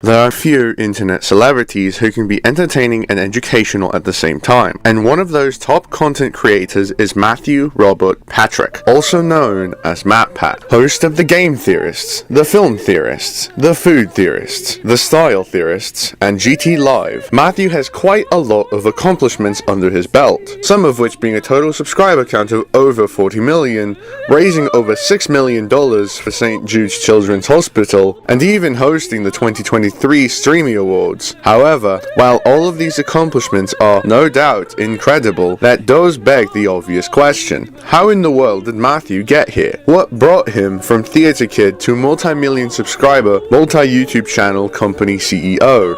There are few internet celebrities who can be entertaining and educational at the same time, and one of those top content creators is Matthew Robert Patrick, also known as MatPat, host of the Game Theorists, the Film Theorists, the Food Theorists, the Style Theorists, and GT Live. Matthew has quite a lot of accomplishments under his belt, some of which being a total subscriber count of over 40 million, raising over $6 million for St. Jude's Children's Hospital, and even hosting the 2023 Streamy Awards. However, while all of these accomplishments are no doubt incredible, that does beg the obvious question: how in the world did Matthew get here? What brought him from theater kid to multi-million subscriber, multi-YouTube channel company CEO?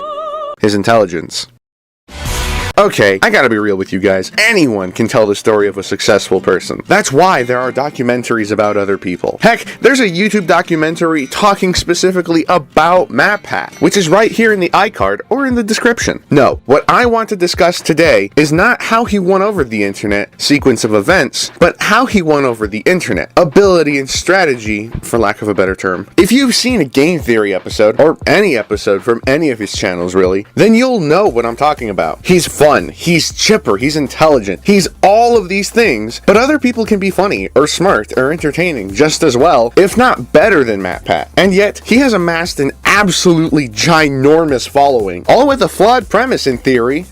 His intelligence. Okay, I gotta be real with you guys. Anyone can tell the story of a successful person. That's why there are documentaries about other people. Heck, there's a YouTube documentary talking specifically about MatPat, which is right here in the iCard or in the description. No, what I want to discuss today is not how he won over the internet, sequence of events, but how he won over the internet, ability and strategy, for lack of a better term. If you've seen a game theory episode, or any episode from any of his channels really, then you'll know what I'm talking about. He's fun, he's chipper, he's intelligent, he's all of these things, but other people can be funny, or smart, or entertaining just as well, if not better than MatPat. And yet, he has amassed an absolutely ginormous following, all with a flawed premise in theory.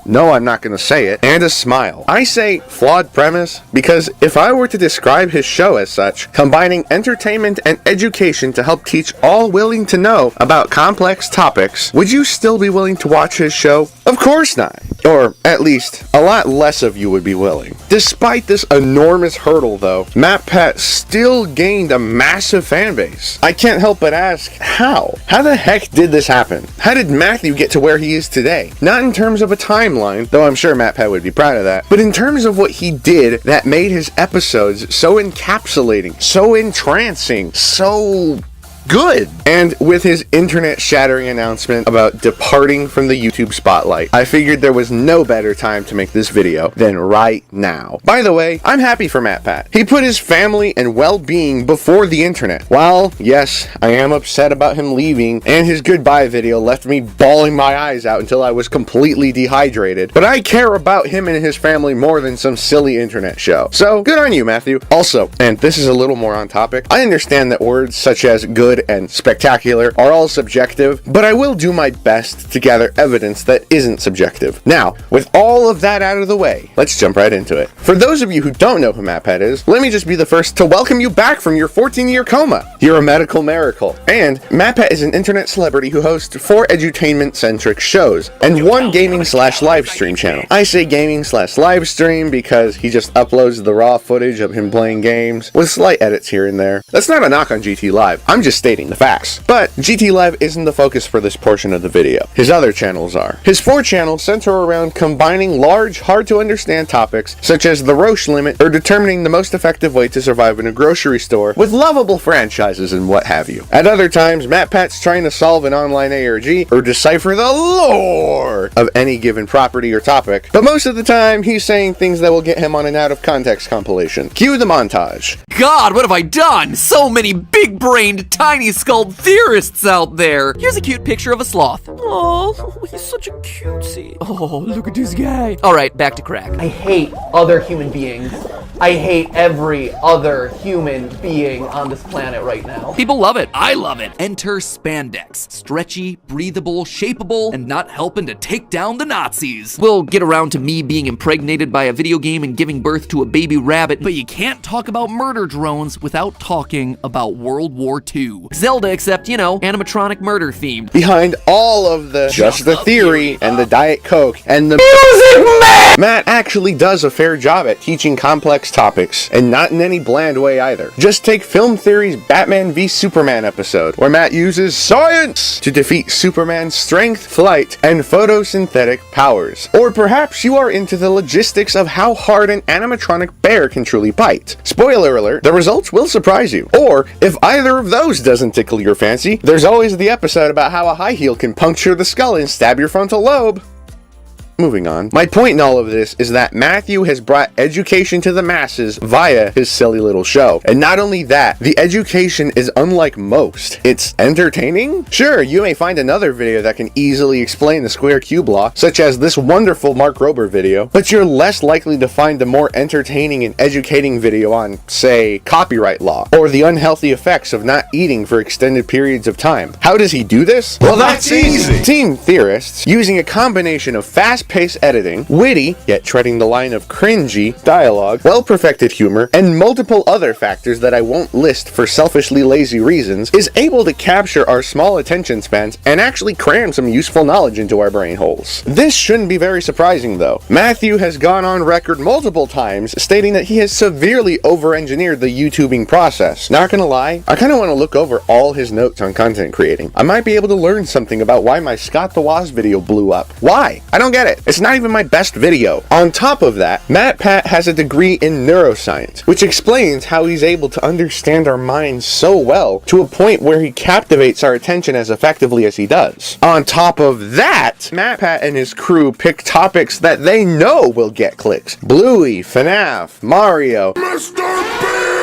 No, I'm not going to say it, and a smile. I say flawed premise because if I were to describe his show as such, combining entertainment and education to help teach all willing to know about complex topics, would you still be willing to watch his show? Of course not. Or at least, a lot less of you would be willing. Despite this enormous hurdle though, MatPat still gained a massive fan base. I can't help but ask, how? How the heck did this happen? How did Matthew get to where he is today? Not in terms of a timeline, though I'm sure MatPat would be proud of that, but in terms of what he did that made his episodes so encapsulating, so entrancing, so good. And with his internet-shattering announcement about departing from the YouTube spotlight, I figured there was no better time to make this video than right now. By the way, I'm happy for MatPat. He put his family and well-being before the internet. While, yes, I am upset about him leaving, and his goodbye video left me bawling my eyes out until I was completely dehydrated, but I care about him and his family more than some silly internet show. So, good on you, Matthew. Also, and this is a little more on topic, I understand that words such as good and spectacular are all subjective, but I will do my best to gather evidence that isn't subjective. Now, with all of that out of the way, let's jump right into it. For those of you who don't know who MatPat is, let me just be the first to welcome you back from your 14-year coma. You're a medical miracle. And MatPat is an internet celebrity who hosts 4 edutainment-centric shows and 1 gaming/live stream channel. I say gaming/live stream because he just uploads the raw footage of him playing games with slight edits here and there. That's not a knock on GT Live. I'm just stating the facts. But GT Live isn't the focus for this portion of the video. His other channels are. His 4 channels center around combining large, hard-to-understand topics such as the Roche limit or determining the most effective way to survive in a grocery store with lovable franchises and what have you. At other times, MatPat's trying to solve an online ARG or decipher the lore of any given property or topic, but most of the time, he's saying things that will get him on an out-of-context compilation. Cue the montage. God, what have I done? So many big-brained, tiny-skulled theorists out there. Here's a cute picture of a sloth. Oh, he's such a cutie. Oh, look at this guy. All right, back to crack. I hate other human beings. I hate every other human being on this planet right now. People love it. I love it. Enter spandex. Stretchy, breathable, shapeable, and not helping to take down the Nazis. We'll get around to me being impregnated by a video game and giving birth to a baby rabbit, but you can't talk about murder drones without talking about World War II. Zelda, except, you know, animatronic murder themed. Behind all of the just the theory and the Diet Coke and the music man, Matt actually does a fair job at teaching complex topics, and not in any bland way either. Just take Film Theory's Batman v Superman episode, where Matt uses science to defeat Superman's strength, flight, and photosynthetic powers. Or perhaps you are into the logistics of how hard an animatronic bear can truly bite. Spoiler alert, the results will surprise you. Or, if either of those doesn't tickle your fancy, there's always the episode about how a high heel can puncture the skull and stab your frontal lobe. moving on. My point in all of this is that Matthew has brought education to the masses via his silly little show. And not only that, the education is unlike most. It's entertaining? Sure, you may find another video that can easily explain the square cube law, such as this wonderful Mark Rober video, but you're less likely to find a more entertaining and educating video on, say, copyright law, or the unhealthy effects of not eating for extended periods of time. How does he do this? Well, that's easy! Team Theorists, using a combination of fast-paced editing, witty, yet treading the line of cringy, dialogue, well-perfected humor, and multiple other factors that I won't list for selfishly lazy reasons, is able to capture our small attention spans and actually cram some useful knowledge into our brain holes. This shouldn't be very surprising though. Matthew has gone on record multiple times stating that he has severely over-engineered the YouTubing process. Not gonna lie, I kinda wanna look over all his notes on content creating. I might be able to learn something about why my Scott the Woz video blew up. Why? I don't get it. It's not even my best video. On top of that, MatPat has a degree in neuroscience, which explains how he's able to understand our minds so well to a point where he captivates our attention as effectively as he does. On top of that, MatPat and his crew pick topics that they know will get clicks. Bluey, FNAF, Mario,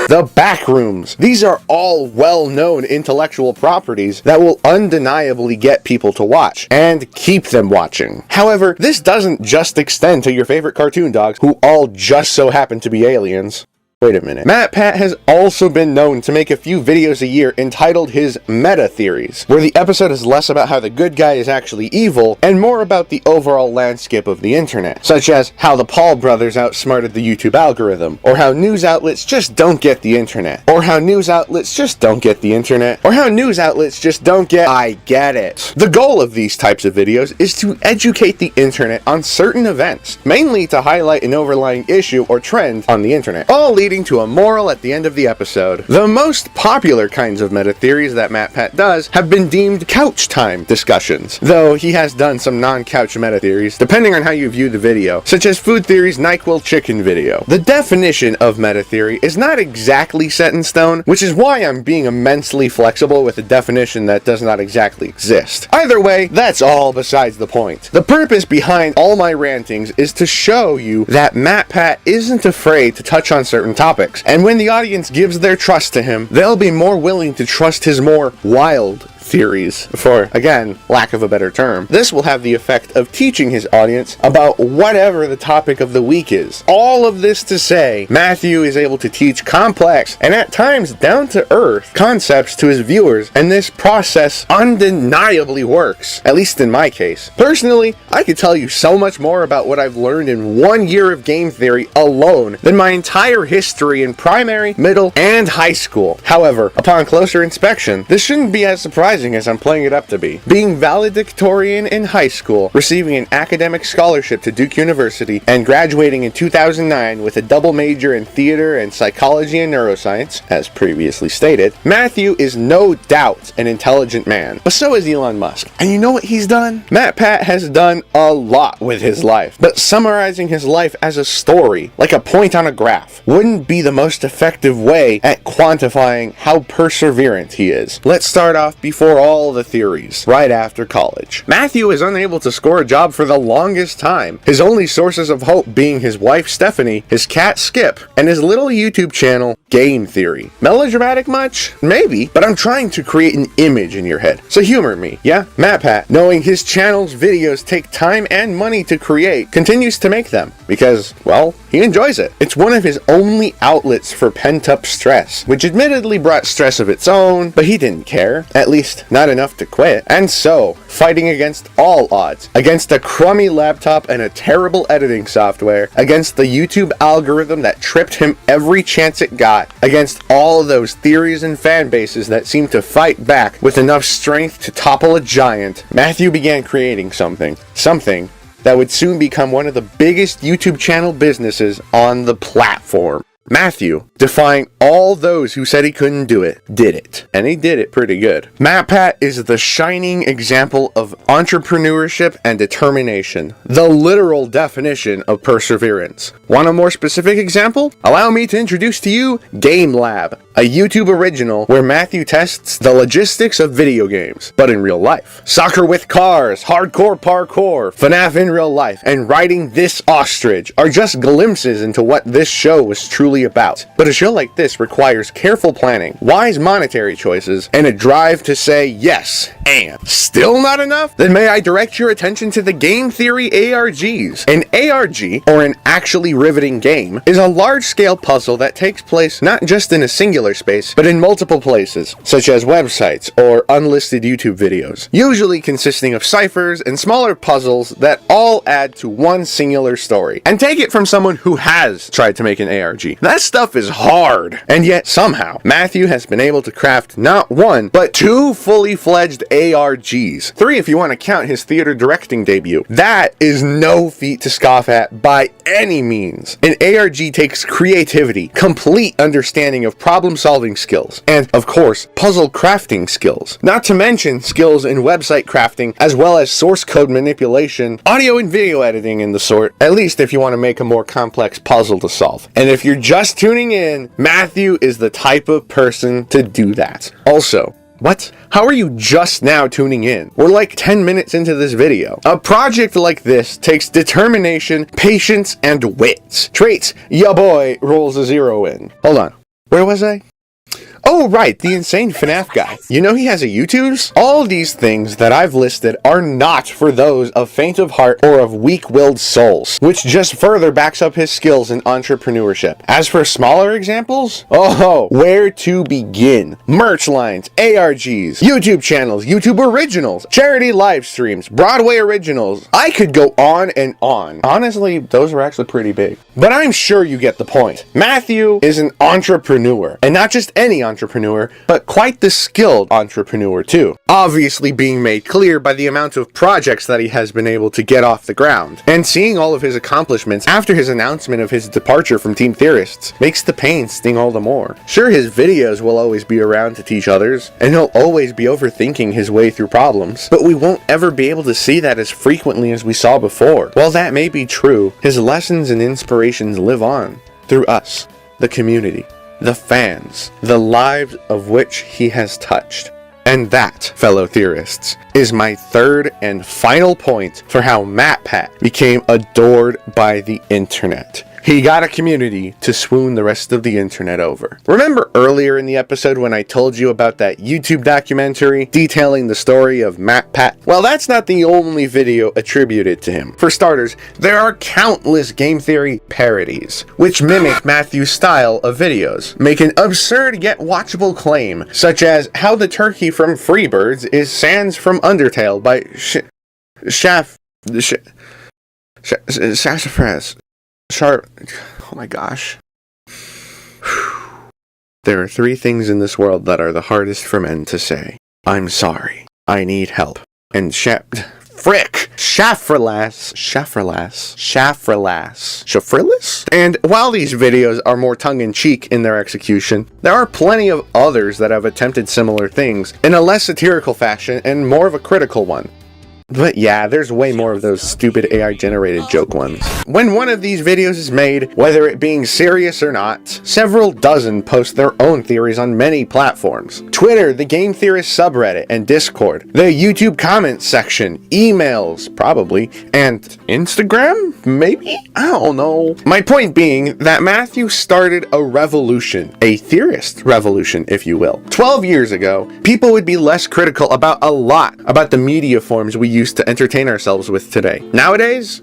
the Backrooms. These are all well-known intellectual properties that will undeniably get people to watch and keep them watching. However, this doesn't just extend to your favorite cartoon dogs who all just so happen to be aliens. Wait a minute. MatPat has also been known to make a few videos a year entitled his meta theories, where the episode is less about how the good guy is actually evil and more about the overall landscape of the internet, such as how the Paul brothers outsmarted the YouTube algorithm, or how news outlets just don't get the internet, or how news outlets just don't get the internet, or how news outlets just don't get I get it. The goal of these types of videos is to educate the internet on certain events, mainly to highlight an overlying issue or trend on the internet, all leading to a moral at the end of the episode. The most popular kinds of meta theories that MatPat does have been deemed couch time discussions, though he has done some non-couch meta theories depending on how you view the video, such as Food Theory's NyQuil chicken video. The definition of meta theory is not exactly set in stone, which is why I'm being immensely flexible with a definition that does not exactly exist. Either way, that's all besides the point. The purpose behind all my rantings is to show you that MatPat isn't afraid to touch on certain topics, and when the audience gives their trust to him, they'll be more willing to trust his more wild theories, for, again, lack of a better term. This will have the effect of teaching his audience about whatever the topic of the week is. All of this to say, Matthew is able to teach complex, and at times down-to-earth, concepts to his viewers, and this process undeniably works, at least in my case. Personally, I could tell you so much more about what I've learned in 1 year of game theory alone than my entire history in primary, middle, and high school. However, upon closer inspection, this shouldn't be as surprising as I'm playing it up to be. Being valedictorian in high school, receiving an academic scholarship to Duke University, and graduating in 2009 with a double major in theater and psychology and neuroscience, as previously stated, Matthew is no doubt an intelligent man. But so is Elon Musk. And you know what he's done? MatPat has done a lot with his life, but summarizing his life as a story, like a point on a graph, wouldn't be the most effective way at quantifying how perseverant he is. Let's start off before all the theories, right after college. Matthew is unable to score a job for the longest time, his only sources of hope being his wife Stephanie, his cat Skip, and his little YouTube channel, Game Theory. Melodramatic much? Maybe, but I'm trying to create an image in your head, so humor me, yeah? MatPat, knowing his channel's videos take time and money to create, continues to make them, because, well, he enjoys it. It's one of his only outlets for pent-up stress, which admittedly brought stress of its own, but he didn't care, at least not enough to quit. And so, fighting against all odds, against a crummy laptop and a terrible editing software, against the YouTube algorithm that tripped him every chance it got, against all of those theories and fan bases that seemed to fight back with enough strength to topple a giant, Matthew began creating something that would soon become one of the biggest YouTube channel businesses on the platform. Matthew, defying all those who said he couldn't do it, did it. And he did it pretty good. MatPat is the shining example of entrepreneurship and determination. The literal definition of perseverance. Want a more specific example? Allow me to introduce to you Game Lab. a YouTube original where Matthew tests the logistics of video games, but in real life. Soccer with cars, hardcore parkour, FNAF in real life, and riding this ostrich are just glimpses into what this show was truly about. But a show like this requires careful planning, wise monetary choices, and a drive to say yes, and still not enough? Then may I direct your attention to the Game Theory ARGs. An ARG, or an actually riveting game, is a large-scale puzzle that takes place not just in a singular space, but in multiple places, such as websites or unlisted YouTube videos, usually consisting of ciphers and smaller puzzles that all add to one singular story. And take it from someone who has tried to make an ARG. That stuff is hard! And yet, somehow, Matthew has been able to craft not one, but two fully fledged ARGs. 3 if you want to count his theater directing debut. That is no feat to scoff at by any means. An ARG takes creativity, complete understanding of problem-solving skills, and, of course, puzzle crafting skills. Not to mention skills in website crafting, as well as source code manipulation, audio and video editing and the sort, at least if you want to make a more complex puzzle to solve. And if you're just tuning in, Matthew is the type of person to do that. Also, what? How are you just now tuning in? We're like 10 minutes into this video. A project like this takes determination, patience, and wit. Traits ya boy rolls a 0 in. Hold on. Where was I? Oh, right, the insane FNAF guy. You know he has a YouTubes? All these things that I've listed are not for those of faint of heart or of weak-willed souls, which just further backs up his skills in entrepreneurship. As for smaller examples, oh, where to begin? Merch lines, ARGs, YouTube channels, YouTube originals, charity live streams, Broadway originals. I could go on and on. Honestly, those are actually pretty big. But I'm sure you get the point. Matthew is an entrepreneur, and not just any entrepreneur, but quite the skilled entrepreneur too. Obviously being made clear by the amount of projects that he has been able to get off the ground. And seeing all of his accomplishments after his announcement of his departure from Team Theorists makes the pain sting all the more. Sure, his videos will always be around to teach others, and he'll always be overthinking his way through problems, but we won't ever be able to see that as frequently as we saw before. While that may be true, his lessons and inspirations live on through us, the community, the fans, the lives of which he has touched. And that, fellow theorists, is my third and final point for how MatPat became adored by the internet. He got a community to swoon the rest of the internet over. Remember earlier in the episode when I told you about that YouTube documentary detailing the story of MatPat? Well, that's not the only video attributed to him. For starters, there are countless game theory parodies, which mimic Matthew's style of videos, make an absurd yet watchable claim, such as how the turkey from Freebirds is Sans from Undertale by Sassafras. Oh my gosh. There are 3 things in this world that are the hardest for men to say. I'm sorry. I need help. And Shafrilas? And while these videos are more tongue-in-cheek in their execution, there are plenty of others that have attempted similar things in a less satirical fashion and more of a critical one. But yeah, there's way more of those stupid AI-generated joke ones. When one of these videos is made, whether it being serious or not, several dozen post their own theories on many platforms. Twitter, the Game Theorist subreddit, and Discord. The YouTube comments section, emails, probably, and Instagram? Maybe? I don't know. My point being that Matthew started a revolution. A theorist revolution, if you will. 12 years ago, people would be less critical about a lot about the media forms we used to entertain ourselves with today. Nowadays,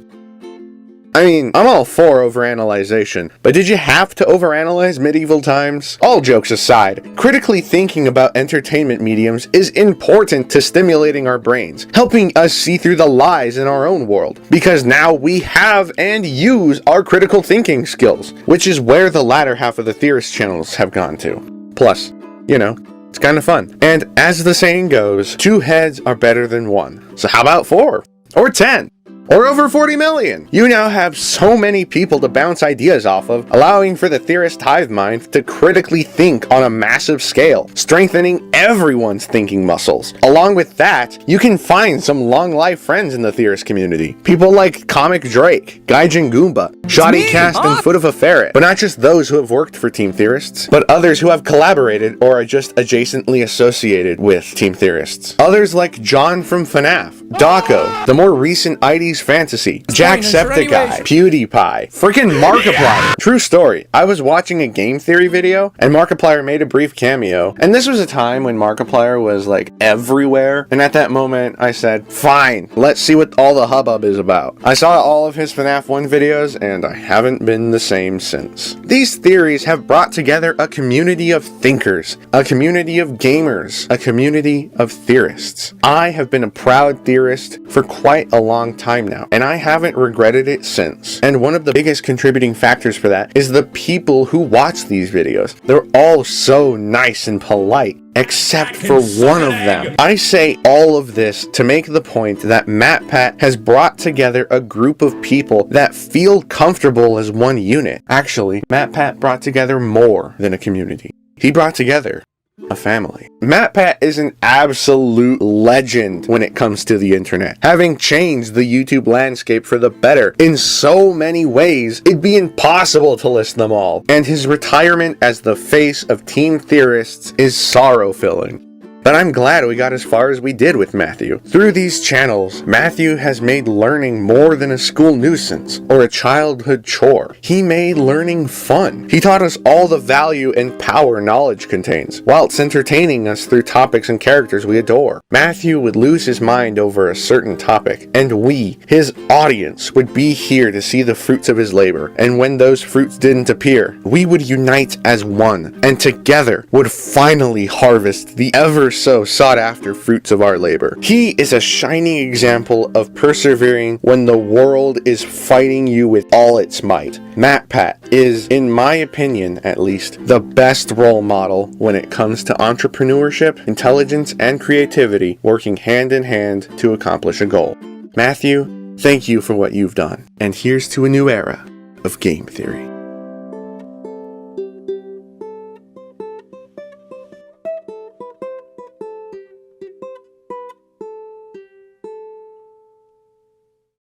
I mean, I'm all for overanalyzation, but did you have to overanalyze medieval times? All jokes aside, critically thinking about entertainment mediums is important to stimulating our brains, helping us see through the lies in our own world, because now we have and use our critical thinking skills, which is where the latter half of the Theorist channels have gone to. Plus, you know, it's kind of fun. And as the saying goes, 2 heads are better than 1. So how about 4? Or 10? or over 40 million. You now have so many people to bounce ideas off of, allowing for the theorist hive mind to critically think on a massive scale, strengthening everyone's thinking muscles. Along with that, you can find some long-life friends in the theorist community. People like Comic Drake, Gaijin Goomba, Shoddy Cast, and Foot of a Ferret. But not just those who have worked for Team Theorists, but others who have collaborated or are just adjacently associated with Team Theorists. Others like John from FNAF, Dawko, the more recent ID's Fantasy, Jacksepticeye, PewDiePie, freaking Markiplier. True story, I was watching a game theory video, and Markiplier made a brief cameo, and this was a time when Markiplier was like everywhere, and at that moment I said, fine, let's see what all the hubbub is about. I saw all of his FNAF 1 videos, and I haven't been the same since. These theories have brought together a community of thinkers, a community of gamers, a community of theorists. I have been a proud theorist for quite a long time now, and I haven't regretted it since. And one of the biggest contributing factors for that is the people who watch these videos. They're all so nice and polite, except for one of them. I say all of this to make the point that MatPat has brought together a group of people that feel comfortable as one unit. Actually, MatPat brought together more than a community. He brought together a family. MatPat is an absolute legend when it comes to the internet, having changed the YouTube landscape for the better in so many ways it'd be impossible to list them all, and his retirement as the face of Team Theorists is sorrow-filling. But I'm glad we got as far as we did with Matthew. Through these channels, Matthew has made learning more than a school nuisance or a childhood chore. He made learning fun. He taught us all the value and power knowledge contains, whilst entertaining us through topics and characters we adore. Matthew would lose his mind over a certain topic, and we, his audience, would be here to see the fruits of his labor. And when those fruits didn't appear, we would unite as one, and together would finally harvest the ever so sought after fruits of our labor. He is a shining example of persevering when the world is fighting you with all its might. MatPat is, in my opinion at least, the best role model when it comes to entrepreneurship, intelligence, and creativity working hand in hand to accomplish a goal. Matthew, thank you for what you've done. And here's to a new era of game theory.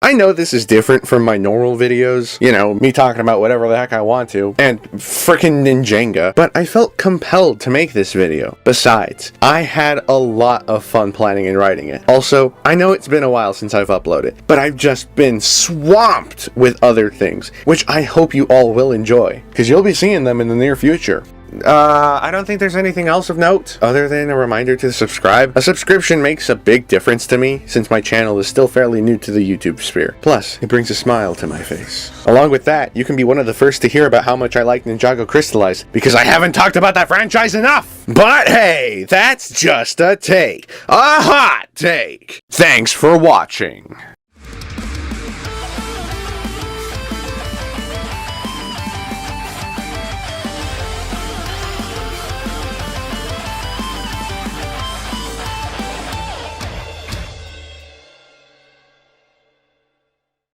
I know this is different from my normal videos, you know, me talking about whatever the heck I want to, and frickin' Ninjenga, but I felt compelled to make this video. Besides, I had a lot of fun planning and writing it. Also, I know it's been a while since I've uploaded, but I've just been swamped with other things, which I hope you all will enjoy, because you'll be seeing them in the near future. I don't think there's anything else of note other than a reminder to subscribe. A subscription makes a big difference to me since my channel is still fairly new to the YouTube sphere. Plus, it brings a smile to my face. Along with that, you can be one of the first to hear about how much I like Ninjago Crystallized because I haven't talked about that franchise enough. But hey, that's just a take. A hot take. Thanks for watching.